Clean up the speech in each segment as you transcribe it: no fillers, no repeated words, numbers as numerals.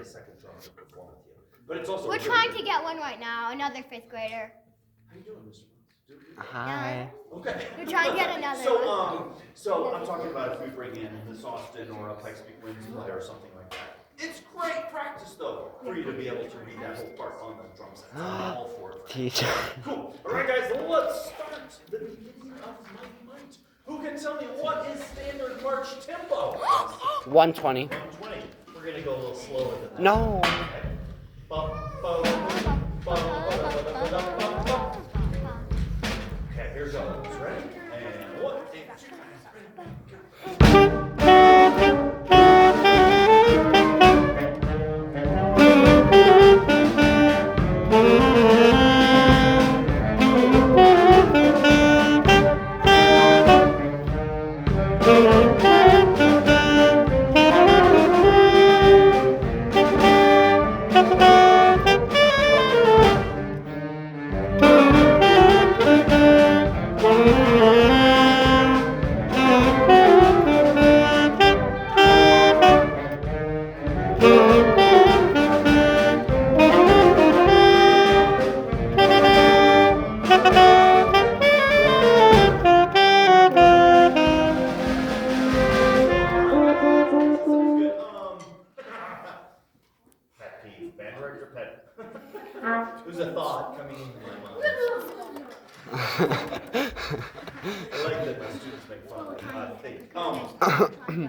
a second drummer to perform with you. But it's also we're trying to get one right now, another 5th grader. How you doing, Mr. Hi. Okay. We're trying to get another one. So I'm talking about if we bring in this Austin or a Pikes Peak Winds player or something like that. It's great practice though for you to be able to read that whole part on the drum set. I'm all for it. Teacher. Cool. All right, guys. Let's start the beginning of Mighty Might. Who can tell me what is standard march tempo? 120. 120. We're gonna go a little slower than that. No. Okay. Okay, here goes. Ready? And 1, 2.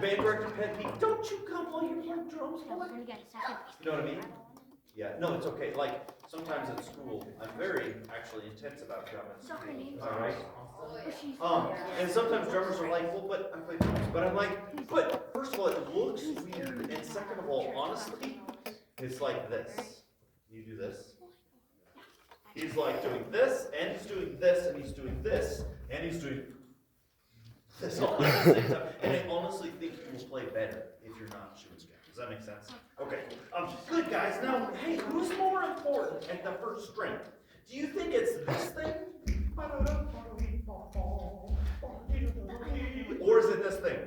Band director Pet Pete, don't you come while you're playing drums. We're going to get a second. You know what I mean? Yeah, no, it's okay. Like, sometimes at school, I'm very, actually, intense about drumming. Alright? And sometimes drummers are like, well, but I play drums. But I'm like, but first of all, it looks weird. And second of all, honestly, it's like this. You do this. He's like doing this, and he's doing this, and he's doing this, and he's doing this all at the same time. And I honestly think you will play better if you're not shooting scale. Does that make sense? Okay. Good guys. Now, hey, who's more important at the first string? Do you think it's this thing? Or is it this thing?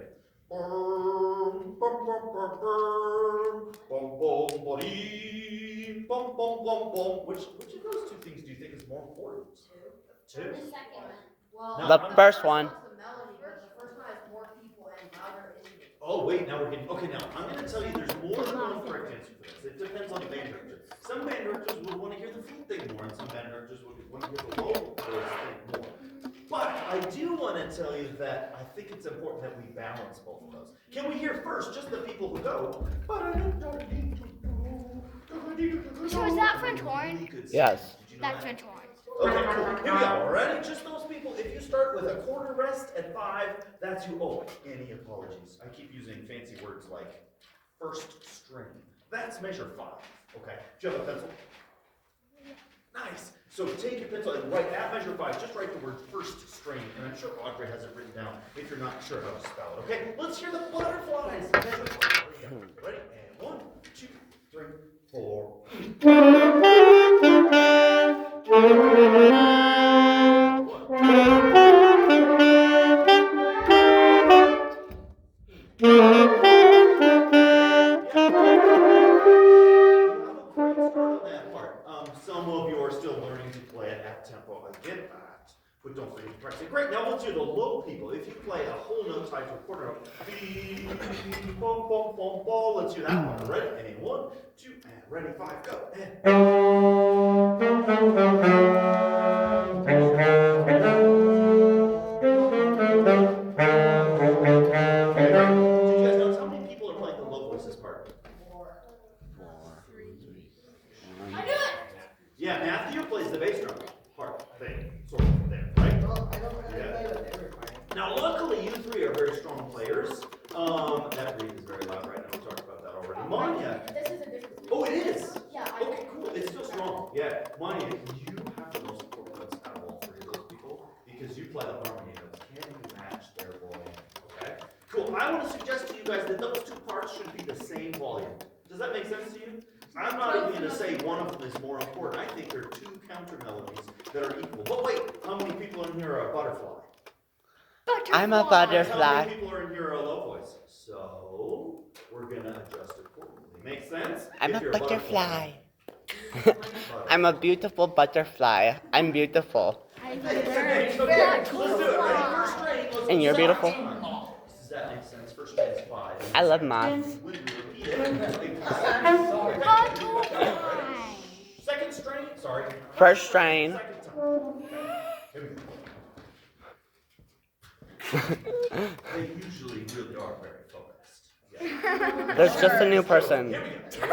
Which of those 2 things do you think is more important? 2. The second one. Well, The first one. The melody, but the first one has more people and louder instruments. Oh wait, now we're getting okay. Now I'm going to tell you, there's more than one correct answer for this. It depends on the band director. Some band directors would want to hear the flute thing more, and some band directors would want to hear the low voice thing more. But I do want to tell you that I think it's important that we balance both of those. Can we hear first just the people who go? So is that French horn? Yes. That's French horn. Okay, cool. Here we go. Ready? Just those people. If you start with a quarter rest at 5, that's you. Oh, any apologies. I keep using fancy words like first string. That's measure 5. Okay. Do you have a pencil? Nice. So take your pencil and write at measure 5. Just write the word first string, and I'm sure Audrey has it written down if you're not sure how to spell it. Okay. Let's hear the butterflies. Measure 5. Here we go. Ready? And 1, 2, 3, 4. Some of you are still learning to play it at tempo. I get that. But don't forget to practice it. Great. Now let's do the low people. If you play a whole note tied to a quarter note, let's do that one. Ready? And 1, 2, and ready, 5, go. Did you guys notice how many people are playing the low voices part? 4. 3. I knew it! Yeah, Matthew plays the bass drum part thing, sort of there, right? Well, I don't play with everybody. Now, luckily, you 3 are very strong players. That reed is very loud right now. We talked about that already. Manya. This is a different. Oh, it is? Yeah. Okay, cool. It's still strong. Yeah. Manya, you have the most important notes out of all 3 of those people because you play the harmony notes. Can you match their volume? Okay? Cool. I want to suggest to you guys that those 2 parts should be the same volume. Does that make sense to you? I'm not even going to say one of them is more important. I think there are 2 counter melodies that are equal. But wait, how many people in here are a butterfly? I'm a How butterfly. many people are in here are a low voice? So we're going to adjust accordingly. Makes sense? I'm If a you're butterfly. I'm a beautiful butterfly. I'm beautiful. Okay, let's do it. Ready? First strain. Let's And you're go beautiful. second time. Does that make sense? First strain is 5. I love moths. When we repeat it, second strain. Sorry. First strain. Second time. Here we go. They usually really are very focused. Yeah. There's just a new person. Here we go.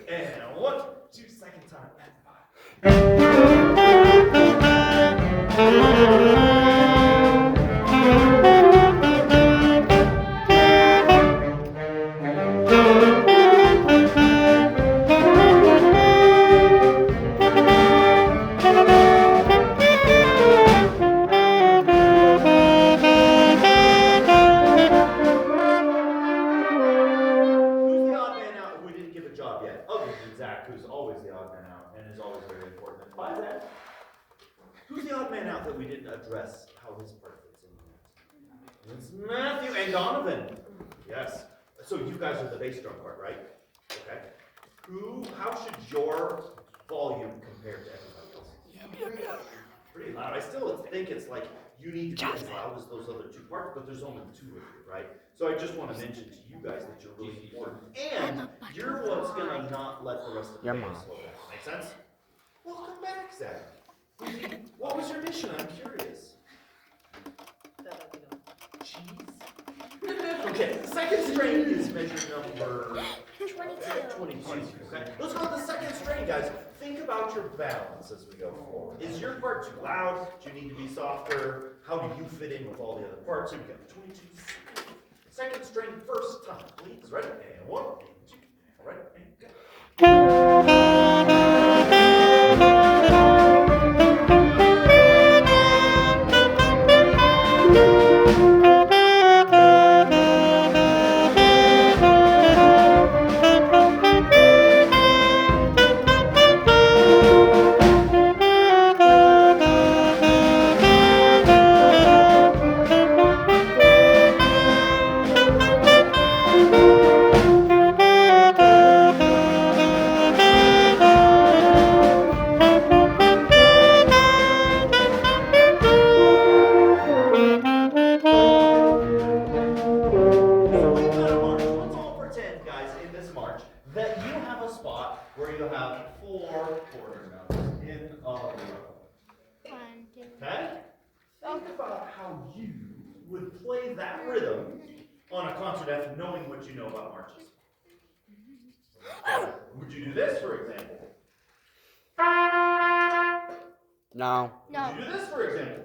And 1, 2, second time. And 5. Who's the odd man out who we didn't give a job yet? Other than Zach, who's always the odd man out and is always very important. Bye, Zach. Who's the odd man out that we didn't address how his part fits in yet? It's Matthew and Donovan. Yes. So you guys are the bass drum part, right? Okay. How should your volume compare to everybody else? Pretty loud. I still think it's like you need to be as loud as those other two parts, but there's only 2 of you, right? So I just want to mention to you guys that you're really important. And you're what's going to not let the rest of the Your band mom. slow down. Make sense? Welcome back, Zach. What was your mission? I'm curious. Cheese? Okay, second strain is measure number 22. Okay, let's go to the second strain, guys. Think about your balance as we go forward. Is your part too loud? Do you need to be softer? How do you fit in with all the other parts? Here we go. 22. Second strain, first time, please. Ready? And 1, and 2. All right, and go. So we've got a march. Let's all pretend, guys, in this march, that you have a spot where you have 4 quarter notes in a row. Okay? Think about how you would play that rhythm on a concert F knowing what you know about marches. Would you do this, for example? No. No. Would you do this, for example?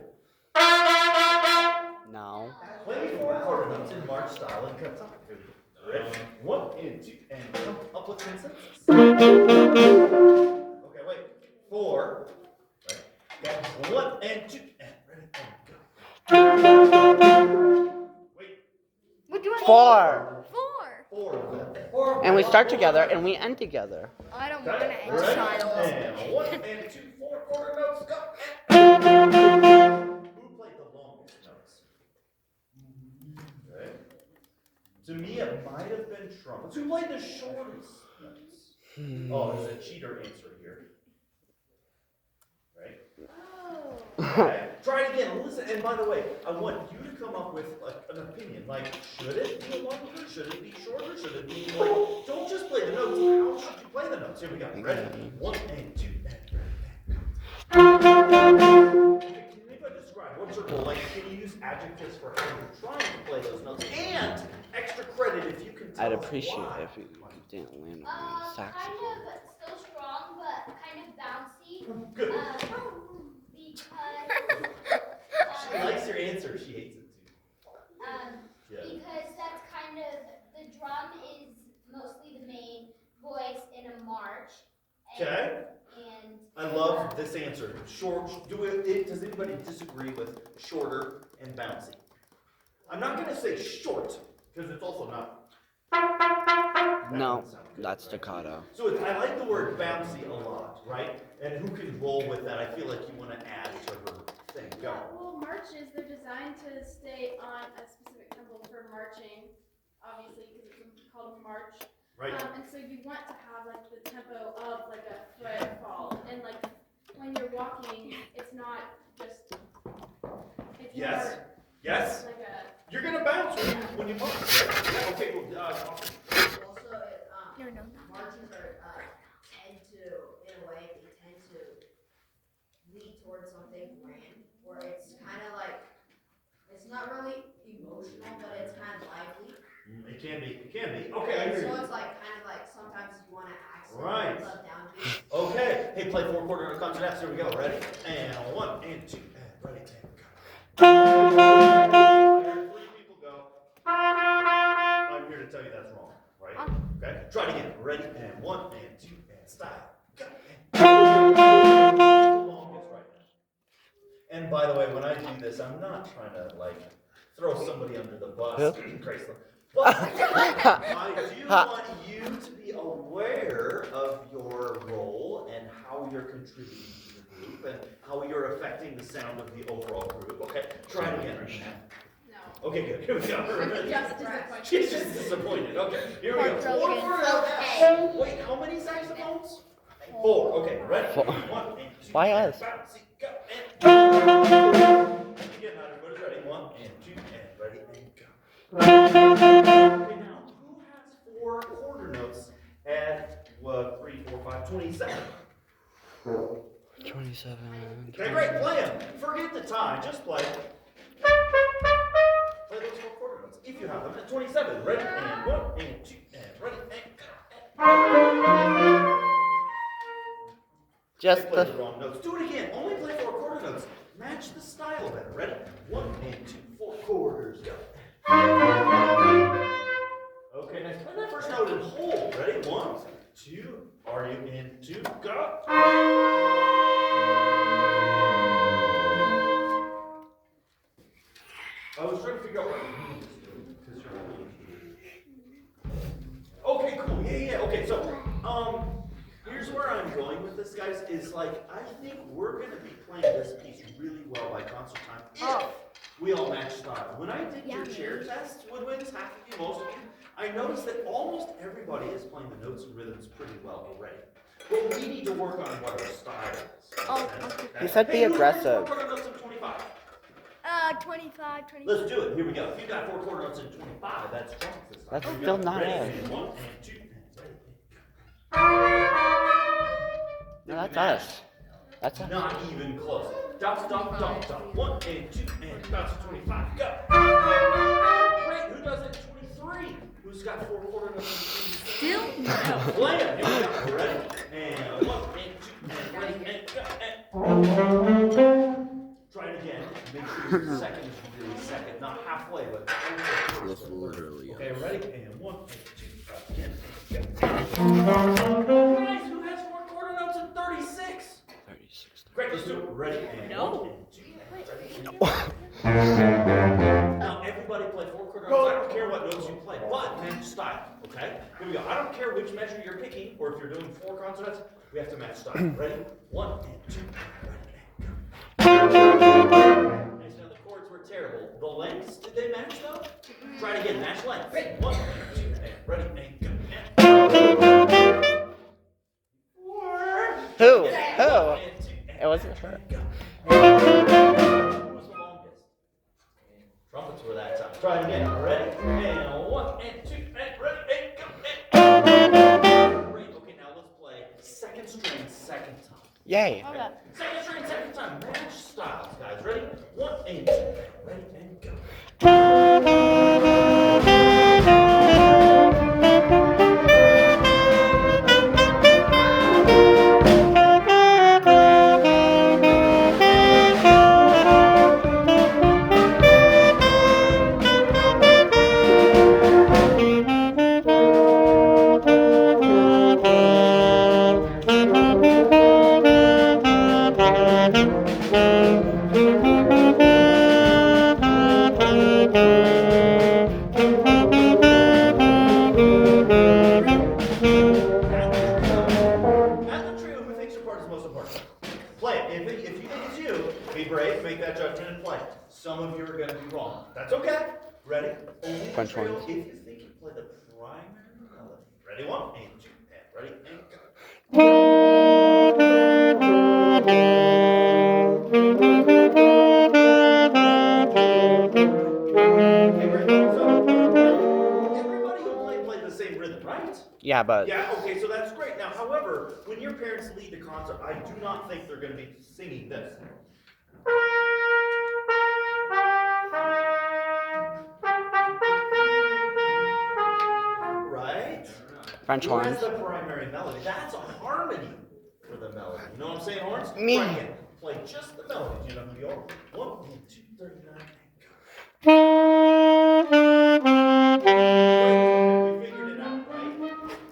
No. Play 4 quarter notes in march style and cut time. Ready? 1 and 2 and come up with consensus. Okay, wait. 4. Right. Okay. 1 and 2 and ready and go. Wait. We're doing 4. 4. 4. And we start together and we end together. I don't want to Okay. end Ready? child. And 1 and 2, 4 quarter notes. Go. Who played the longest notes? Okay. To me, it might have been trumpets. Who played the shortest notes? Oh, there's a cheater answer here. Right? Okay. Try it again. Listen. And by the way, I want you to come up with an opinion. Like, should it be longer? Should it be shorter? Should it be like? Don't just play the notes. How should you play the notes? Here we go. Ready? 1 and 2 and ready. Okay, can anybody describe what's your goal? Like, can you use adjectives for how you're trying to play those notes? And extra credit if you can tell I'd us appreciate why. it if you didn't land on Kind saxophone. of still strong, but kind of bouncy. Good. Because She likes your answer. She hates it too. Yeah. because that's kind of the drum is mostly the main voice in a march. Okay. And I love this answer. Short. Does anybody disagree with shorter and bouncy? I'm not going to say short because it's also not. That No, doesn't sound good, that's right? staccato. So I like the word bouncy a lot, right? And who can roll with that? I feel like you want to add to her thing. Go. Well, marches, they're designed to stay on a specific tempo for marching, obviously, because it's called a march. Right. And so you want to have like the tempo of like a foot fall, and like when you're walking, it's not just. It's Yes. more Yes. like a. You're gonna bounce when you march, right? Yeah, okay, well, Also, marches are, tend to, in a way, they tend to lead towards something grand, where it's kind of like, it's not really emotional, but it's kind of lively. it can be. Okay, I hear So you. it's like, kind of like, sometimes you want to accent Right. the downbeat. Okay, hey, play 4 quarter note concerts. Here we go. Ready? And 1 and 2 and ready, and go. I heard 3 people go. I'm here to tell you that's wrong, right? Okay, try it again. Ready? And 1 and 2 and style. Go. And the longest right now. And by the way, when I do this, I'm not trying to like throw somebody under the bus. Chrysler. But I do want you to be aware of your role and how you're contributing to the group and how you're affecting the sound of the overall group. Okay, try it again. No. Okay, good. Here we go. I'm just disappointed. She's just disappointed. Okay, here we go. Heartbroken. 4 notes. Wait, how many saxophones? 4. Okay, ready? 4. 1 and 2. Why and us? bounce, go, and again, now everybody's ready. 1 and 2 and ready and go. Okay, now who has 4 quarter notes at 3, 4, 5, 27? 27. Okay, great. Play them. Forget the time. Just play. Play those 4 quarter notes if you have them at 27. Ready and 1 and 2 and ready and go. Just I played the the. wrong notes. Do it again. Only play 4 quarter notes. Match the style better. Ready? 1 and 2, 4 quarters. Go. Okay, next play that first note and hold. Ready? 1, 2. Are you in? 2. Go. I was trying to figure out what you mean because you're. Okay, cool. Yeah. Okay, so here's where I'm going with this, guys. Is like I think we're gonna be playing this piece really well by concert time if we all match style. When I did your chair test, Woodwinds, half of you, most of you, I noticed that almost everybody is playing the notes and rhythms pretty well already. But we need to work on what our style is. Oh, You said be Hey, who has aggressive. 4 quarter notes in 25? 25, 20. Let's do it. Here we go. If you got 4 quarter notes in 25, that's strong this time. That's Here we still go. not Ready? us. And 1 and 2 and ready. No, that's us. That's us. Not even close. Dot, dot, dot, dot. 1 and 2 and bounce to 25. Go. Great. Who does it? 23. Who's got 4 quarter notes in 23? Still? Play it. Here we go. Ready? And 1 and 2 and ready and go. Try it again. Make sure your second is really second, not halfway, but That's literally okay, ready? And 1 and 2 again. Go. Guys, who has 4 quarter notes in 36? 36. Great, let's do it. Ready? And No. 1 and 2 and ready. Now everybody play 4 quarter notes. I don't care what notes you play, but match style. Okay? Here we go. I don't care which measure you're picking, or if you're doing 4 consonants, we have to match style. Ready? 1 and 2 and ready. Nice, now the chords were terrible. The lengths, did they match though? Try it again, match lengths. 1 and 2 and ready and go. Who? And Who? 1 and 2 and It wasn't her. go. Who was the longest? Trumpets were that time. Try it again. Ready? And 1 and 2 and ready and go. Great. Okay, now let's play second string, second time. Yay. Okay. Second string, second time. Match styles, guys. Ready? 1 and 2 and ready and go. As a trio, who thinks your part is most important? Play it. If you think it's you, be brave, make that judgment and play. Some of you are going to be wrong. That's okay. Ready? Only the Punch trio ones. if you think you play the primary melody. Ready, 1 and 2, and ready, and go. Okay, great. So, everybody who played the same rhythm, right? Yeah, but Yeah, okay, so that's great. Now, however, when your parents lead the concert, I do not think they're going to be singing this. Right? French horns. Where's the primary melody? That's a harmony for the melody. You know what I'm saying, horns? Me. Right, yeah. Play just the melody. You know who you are? 1 and 2, 39, and go. We figured it out, right?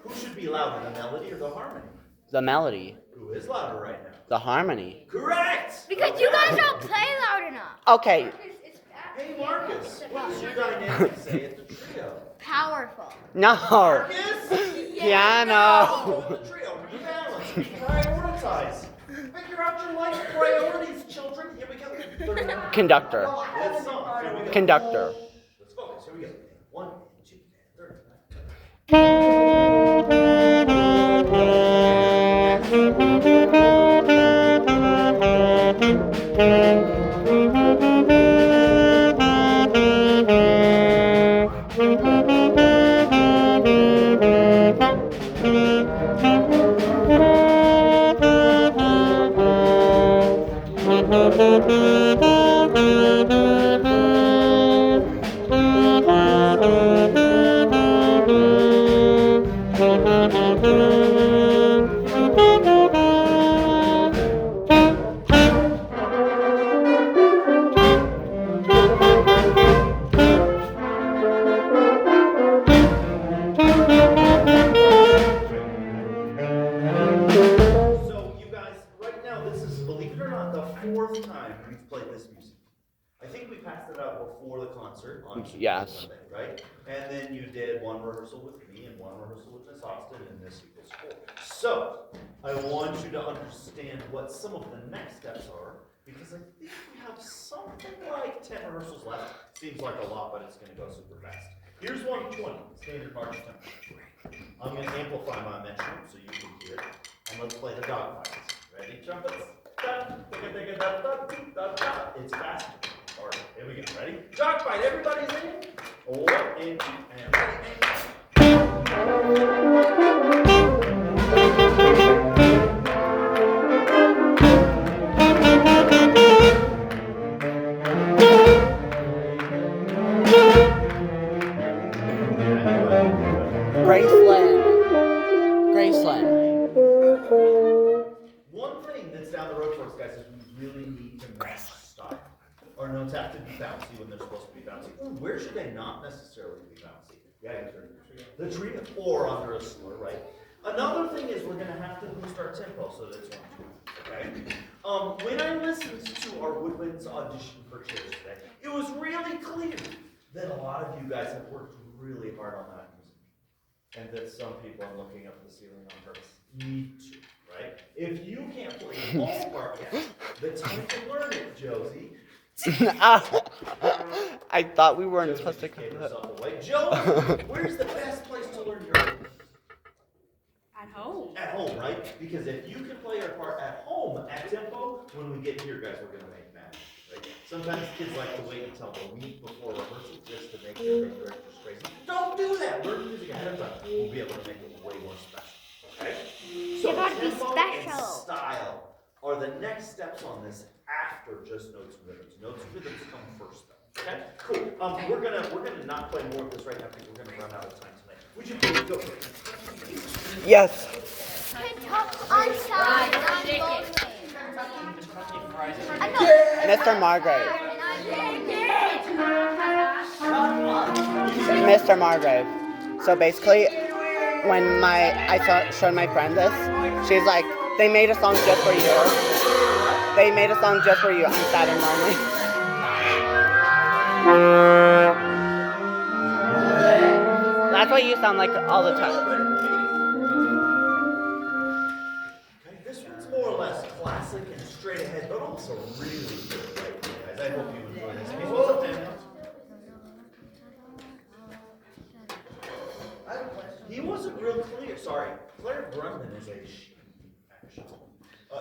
Who should be louder, the melody or the harmony? The melody. Who is louder right now? The harmony. Correct! Because you guys don't play loud enough. Okay. Hey, Marcus, what does your dynamic say at the trio? Powerful. No. Marcus? Piano. The trio, rebalance, prioritize. Figure out your life priorities, children. Here we go. Conductor. This song. Here we go. Conductor. Let's focus. Here we go. 1 and 2 and 3. So, you guys, right now, this is, believe it or not, the 4th time we've played this music. I think we passed it out before the concert on Tuesday, Yes. Monday, right? And then you did 1 rehearsal with me and 1 rehearsal with Miss Austin, and this equals 4. So, I want you to understand what some of the next steps are, because I think we have something like 10 rehearsals left. Seems like a lot, but it's going to go super fast. Here's 120, standard march tempo. I'm going to amplify my metronome so you can hear it. And let's play the dog fights. Ready, trumpets? It's fast. All right, here we go. Ready? Dog fight. Everybody's in. 1 and 2 and ready and go. Graceland. Graceland. One thing that's down the road for us, guys, is we really need to match style. Our notes have to be bouncy when they're supposed to be bouncy. Ooh, where should they not necessarily be bouncy? Yeah, the trio. Or under a slur, right? Another thing is we're going to have to boost our tempo so that it's 1-2, okay? When I listened to our Woodwinds audition for chairs today, it was really clear that a lot of you guys have worked really hard on that music. And that some people, I'm looking up the ceiling on purpose, need to, right? If you can't play the ballpark yet, the time to learn it, Josie. I thought we weren't Josie supposed to just gave come. herself away. Josie, where's the best place to learn your At home. At home, right? Because if you can play your part at home at tempo, when we get here, guys, we're gonna make magic, right? Sometimes kids like to wait until the week before rehearsal just to make their band directors crazy. Don't do that. Learn music ahead of time. We'll be able to make it way more special. Okay? So You gotta be tempo special. and style are the next steps on this after just notes and rhythms. Notes and rhythms come first, though. Okay? Cool. We're gonna not play more of this right now because we're gonna run out of time tonight. Would you please go? Yes. I'm sorry. Mr. Margrave. Mr. Margrave. So basically, when I showed my friend this, she's like, they made a song just for you. They made a song just for you. I'm sad and lonely. That's what you sound like all the time. Okay, this one's more or less classic and straight ahead, but also really good, right, guys? I hope you enjoy this piece. What's up, Daniel? He wasn't real clear. sorry. Claire Brunman is a she, actually.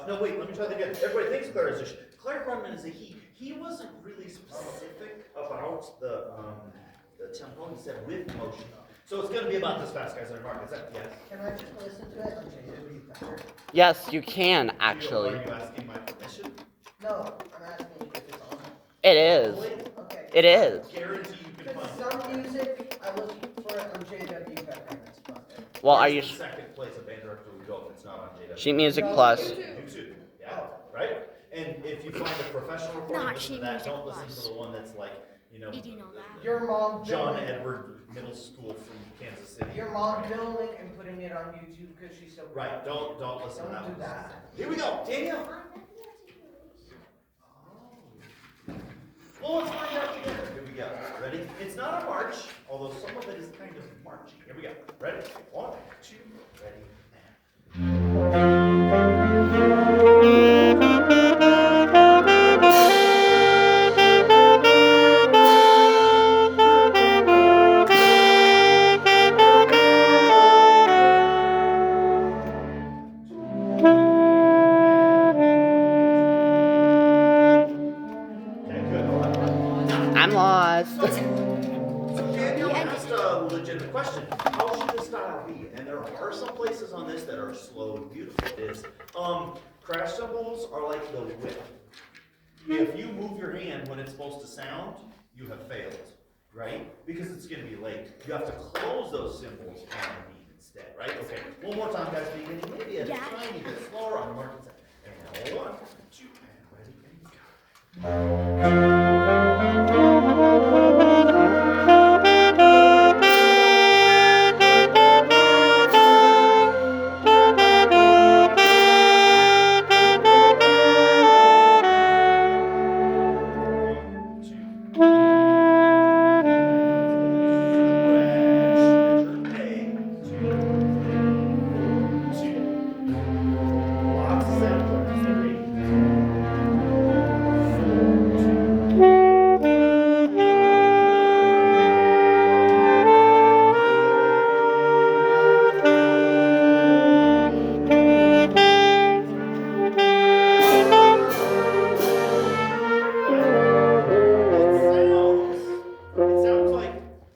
No, wait, let me try that again. Everybody thinks Claire is a she. Claire Brunman is a he. He wasn't really specific about the tempo. He said with motion. So it's going to be about this fast, guys. Mark, is that yes? Can I just listen to it? Yes, you can Are actually. you asking my permission? No, I'm asking if it's on. It is. Okay. It is. Guarantee you can Because find it. some music, I listen for it on JW Pepper. Well, are Where's you? the second place a band director would go if it's not on JW? Sheet Music Plus. YouTube. Yeah, right? And if you find a professional recording, Not listen to Sheet that. Music Don't listen Plus. to the one that's like, you know, Did you know that? Your mom John filming, Edward Middle School from Kansas City. your mom filming and putting it on YouTube because she's so. Right, don't listen to that Don't do one. that. Here we go, Daniel. Well, let's find out together. Here we go. Ready? It's not a march, although some of it is kind of marching. Here we go. Ready? 1, 2, ready, now. Okay, good. I'm lost. So Daniel asked a legitimate question. How should the style be? And there are some places on this that are slow and beautiful. It is. Crash cymbals are like the whip. If you move your hand when it's supposed to sound, you have failed, right? Because it's going to be late. You have to close those cymbals on the beat instead, right? Okay, one more time, guys. Beginning maybe a tiny bit slower on the market side. And 1, 2, and ready, and go.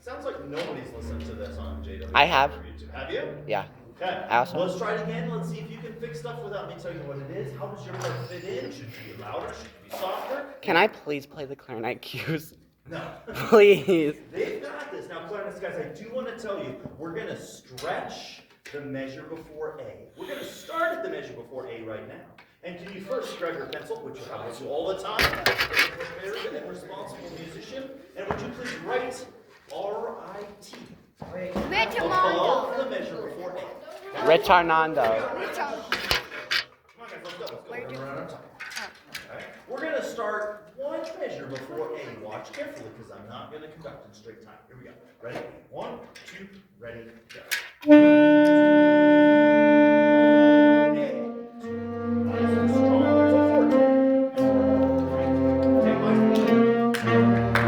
Sounds like nobody's listened to this on JW. I have. or YouTube. Have you? Yeah. Okay. Awesome. Let's try it again. Let's see if you can fix stuff without me telling you what it is. How does your part fit in? Should you be louder? Should you be softer? Can I please play the clarinet cues? No. Please. They've got this. Now, clarinets, guys, I do want to tell you, we're going to stretch the measure before A. We're going to start at the measure before A right now. And can you first grab your pencil, which you have to do all the time, as a prepared and responsible musician, and would you please write R-I-T above the measure before A. Retardando. Come on, guys, let's go. We're gonna run out of time. Okay. We're going to start one measure before A. Watch carefully, because I'm not going to conduct in straight time. Here we go. Ready? 1, 2, ready, go. A. Nice and strong. There's a 4. Take my speed.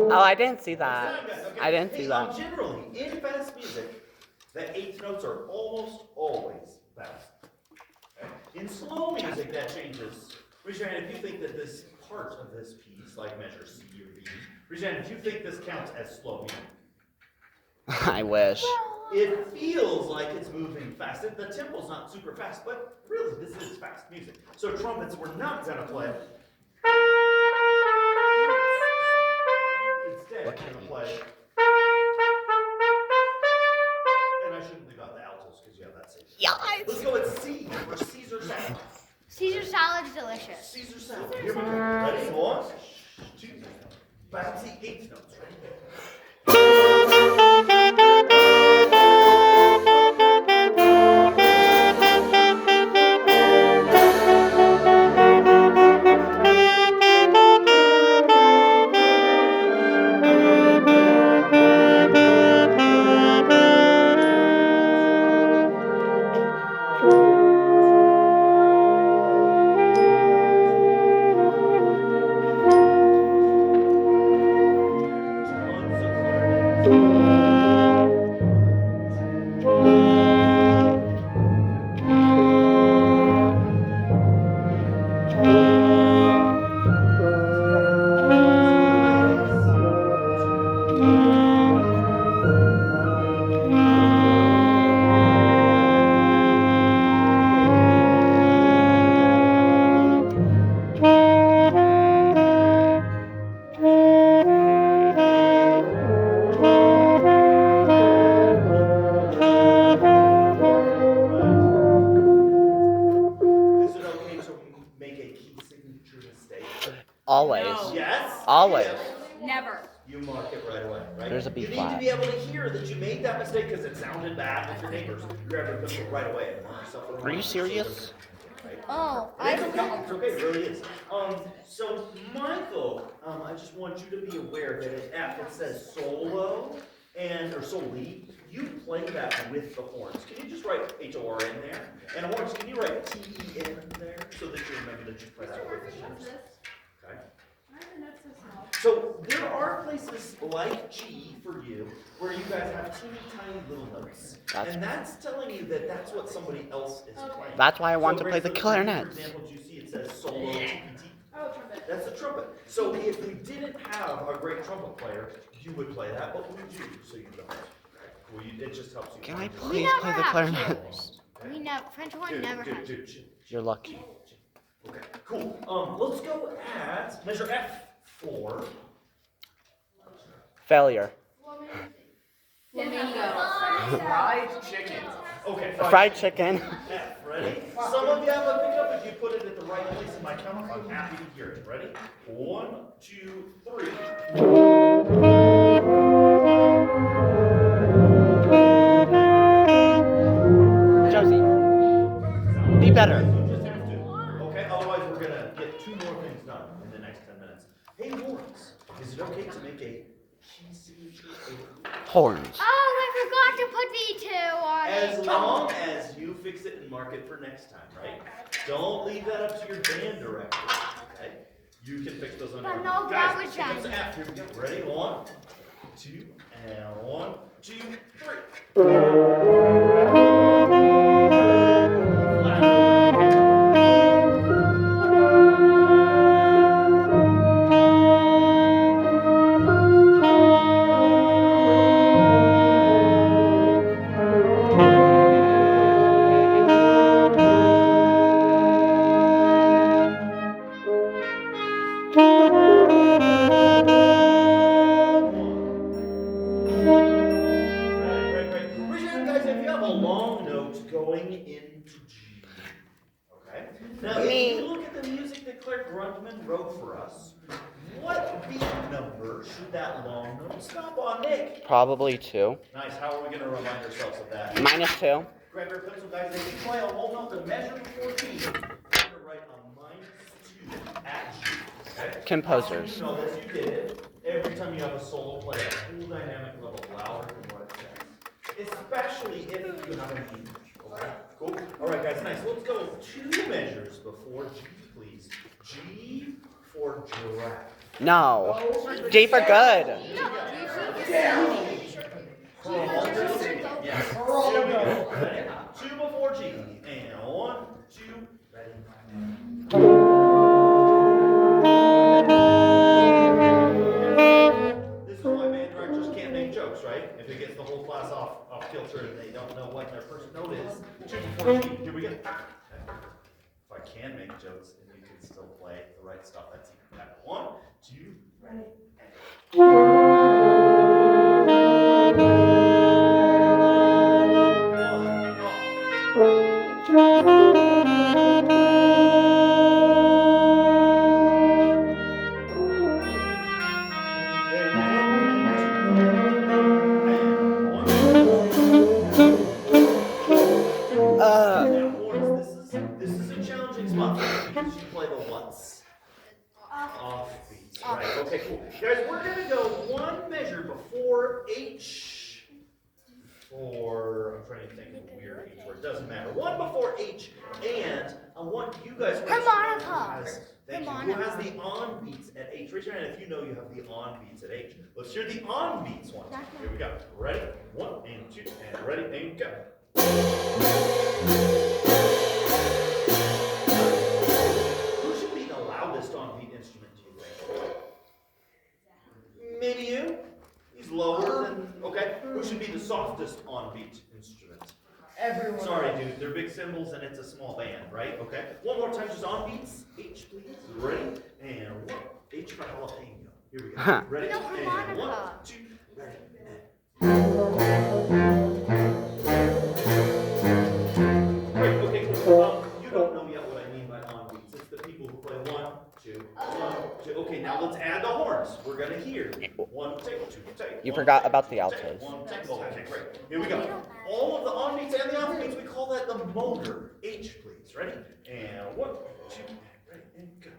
Oh, I didn't see that. Okay. I didn't see Hey, that. Generally, in fast music, the eighth notes are almost always fast. Okay? In slow music, that changes. Raise your hand if you think that this part of this piece, like measure C or B, raise your hand if you think this counts as slow music. I wish. It feels like it's moving fast. The tempo's not super fast, but really, this is fast music. So trumpets, we're not going to play. Instead, we're going to play. And I shouldn't leave out the altos salad's delicious. Caesar salad. Here we go. Ready? 1, 2, Babsy 8 notes. Ready? Tons of clarinet. Is it okay to make a key signature mistake? Always. Yes? Always. Never. You mark it right away, right? There's a B You need to flat. be able to hear that you made that mistake because it sounded bad with your neighbors. Grab your pencil right away and mark yourself. Are you serious? Right? Oh, It's okay, it's okay, it really is. So Michael, I just want you to be aware that at F it says solo or soli. You play that with the horns. Can you just write H-O-R in there? And horns, can you write T-E-N there so that you remember that you play that with the horns? Okay. Why are the notes so small? So there are places like G for you where you guys have teeny tiny little notes. And that's telling you that that's what somebody else is playing. That's why I want So to play the for clarinet. example, do you see it says solo TPT? Oh, trumpet. That's the trumpet. So if we didn't have a great trumpet player, you would play that, but we do, so you don't. Well, it just helps you. Can I find it. please never play the have clarinet? We never, French horn Dude, never dude, had. dude, chill. You're lucky. Okay, cool. Let's go at measure F for Failure. Flamingo. Fried chicken. okay. Fried chicken. F, ready? Some of you have a pickup. If you put it at the right place in my count, I'm happy to hear it. Ready? 1, 2, 3. Josie, be better. You just have to. Okay, otherwise we're gonna get 2 more things done in the next 10 minutes. Hey, Lawrence, is it okay to make a key signature? Horns. Oh, I forgot to put the 2 on As it. long as you fix it and mark it for next time, right? Don't leave that up to your band director, okay? You can fix those on your But own. no, that Guys, was here comes done. F. Here we go. Ready? 1, 2, and 1, 2, 3. Great. Raise your hand, guys, if you have a long note going into G. Okay? Now, if you look at the music that Claire Grundman wrote for us, what beat number should that long note stop on, Nick? Probably 2. Nice. How are we going to remind ourselves of that? -2. Grab your pencil, guys. If you play a whole note, the measure before G, you're going to write a -2 at G. Okay? Composers. You know this, you did it. Every time you have a solo play, a full dynamic level louder than what it says. Especially if you have an E. Okay? Cool? Alright guys, nice. Let's go 2 measures before G, please. G for giraffe. No. G for good. Yes. 2 before G. And 1, 2, ready. This is why band directors can't make jokes, right? If it gets the whole class off kilter and they don't know what their first note is. 2 before G. Here we go. If I can make jokes and you can still play the right stuff, that's even better. 1, 2, ready. Now, horns, this is a challenging spot because you play the what's. Off beats. Right, okay, cool. Guys, we're gonna go one measure before H for, I'm trying to think of a weird H word, doesn't matter. One before H, and I want you guys to Harmonica. Thank you. Who has the on beats at H? Raise your hand if you know you have the on beats at H. Let's hear the on beats one. Here we go. Ready? 1 and 2 and ready and go. Who should be the loudest on beat instrument, do you think? Maybe you? He's lower than, okay. Who should be the softest on beat instrument? Everyone. Sorry, dude, they're big cymbals and it's a small band, right? Okay. One more time, just on beats. H, please. Ready? And 1. H for jalapeno. Here we go. Ready? No And harmonica. 1, 2, ready. Great, okay, cool. You don't know yet what I mean by on beats. It's the people who play 1, 2, 1, 2. Okay, now let's add the horns. We're gonna hear 1 take, 2 take. You 1, forgot take, about the 2 altos. take, 1 take. Okay, great. Here we go. All of the on beats and the off beats, we call that the motor. H, please. Ready? And 1, 2, ready, and go.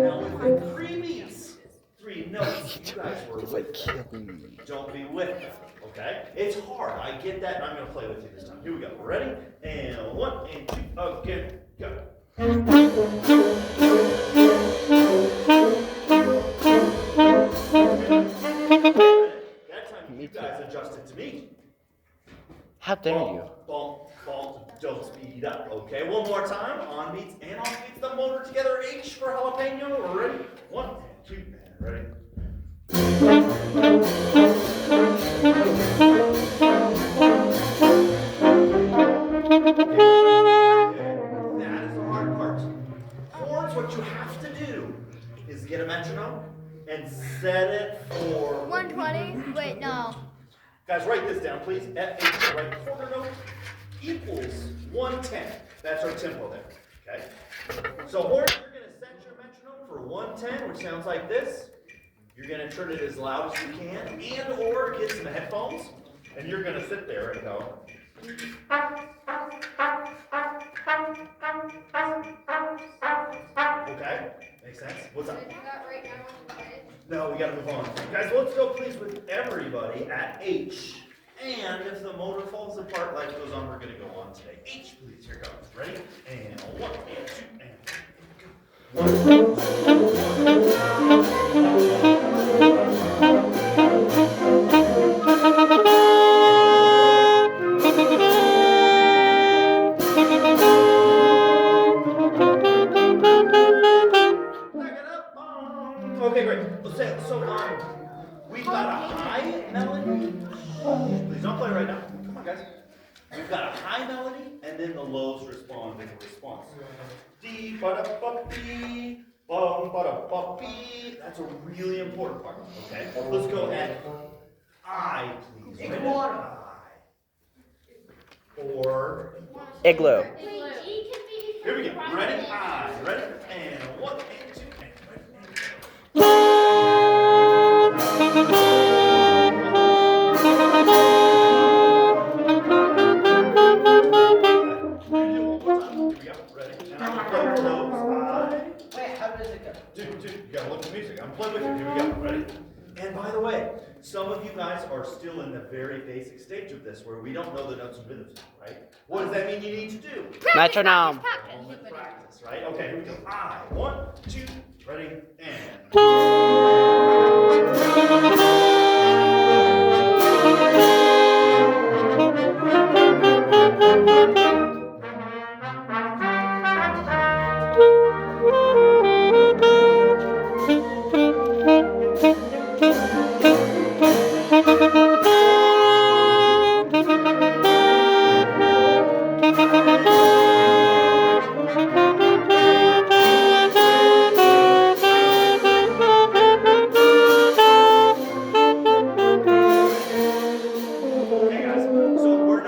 Now with the 3 beats, 3 notes, you guys were It's with like them. killing me. Don't be with them, okay? It's hard. I get that, and I'm gonna play with you this time. Here we go. Ready? And 1 and 2, again, go. That time you guys adjusted to me. How dare you? Bump, bump, don't speed up. Okay, one more time. On beats and off beats, the motor together. H for jalapeno. Ready? 1 and 2, and ready. That is the hard part. Chords, what you have to do is get a metronome and set it for 120. Wait, no. Guys, write this down, please. F8, right quarter note equals 110. That's our tempo there. Okay? So horns, you're gonna set your metronome for 110, which sounds like this. You're gonna turn it as loud as you can, and or get some headphones, and you're gonna sit there and go. Okay? Makes sense? What's up? No, we gotta move on. Guys, let's go please with everybody at H. And if the motor falls apart, life goes on, we're gonna go on today. H, please. Here goes. Ready? And 1 and 2 and go. 1. Back it up. Okay, great. We've got a high melody. Please don't play right now. Come on, guys. We've got a high melody, and then the lows respond with a response. Dee ba da ba dee, bum ba da ba bee. That's a really important part. Okay. Let's go at I, please. I. Or Igloo. Wait, G can be. here we go. Ready? I. Ready? And 1 and 2 and Wait, how does it go? Dude, you gotta look at the music. I'm playing with you. Here we go. Ready? And by the way, some of you guys are still in the very basic stage of this where we don't know the notes and rhythms, right? What does that mean you need to do? Metronome. Moment practice, right? Okay, here we go. I. 1, 2, ready, and. Okay, guys, so we're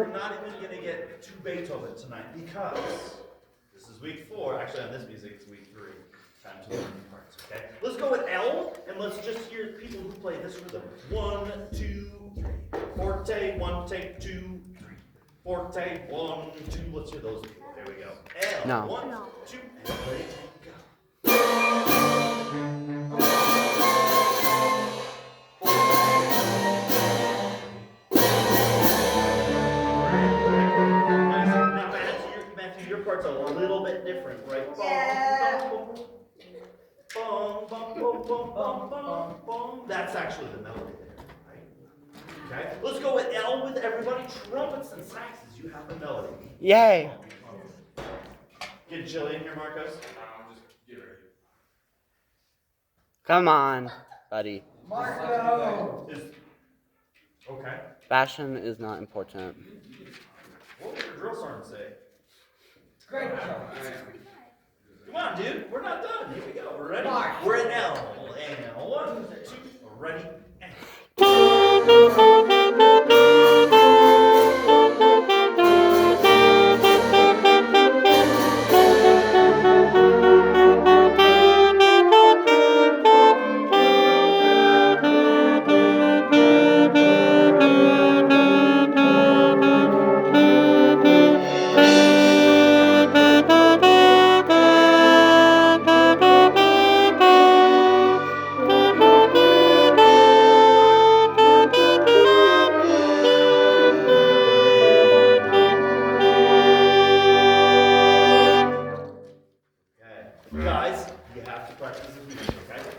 not even gonna get to Beethoven tonight because this is week 4. Actually, on this music, it's week 3. Time to learn new parts, okay? Let's go with L, and let's just hear people who play this rhythm. 1, 2, 3. Forte, 1, take 2, 3. Forte, 1, 2. Let's hear those. There we go. L. No. 1, 2, and let it go. Now, Matthew, your part's a little bit different, right? Yeah. Bum, bum, bum, bum, bum, bum, bum. That's actually the melody there, right? Okay, let's go with L with everybody. Trumpets and saxes, you have the melody. Yay. Get chilly in here, Marcos. Just get ready. Come on, buddy. Marco! Okay. Fashion is not important. What would your drill sergeant say? Great job. Come on, dude. We're not done. Here we go. We're ready. Mark. We're at L. And 1, 2. Ready.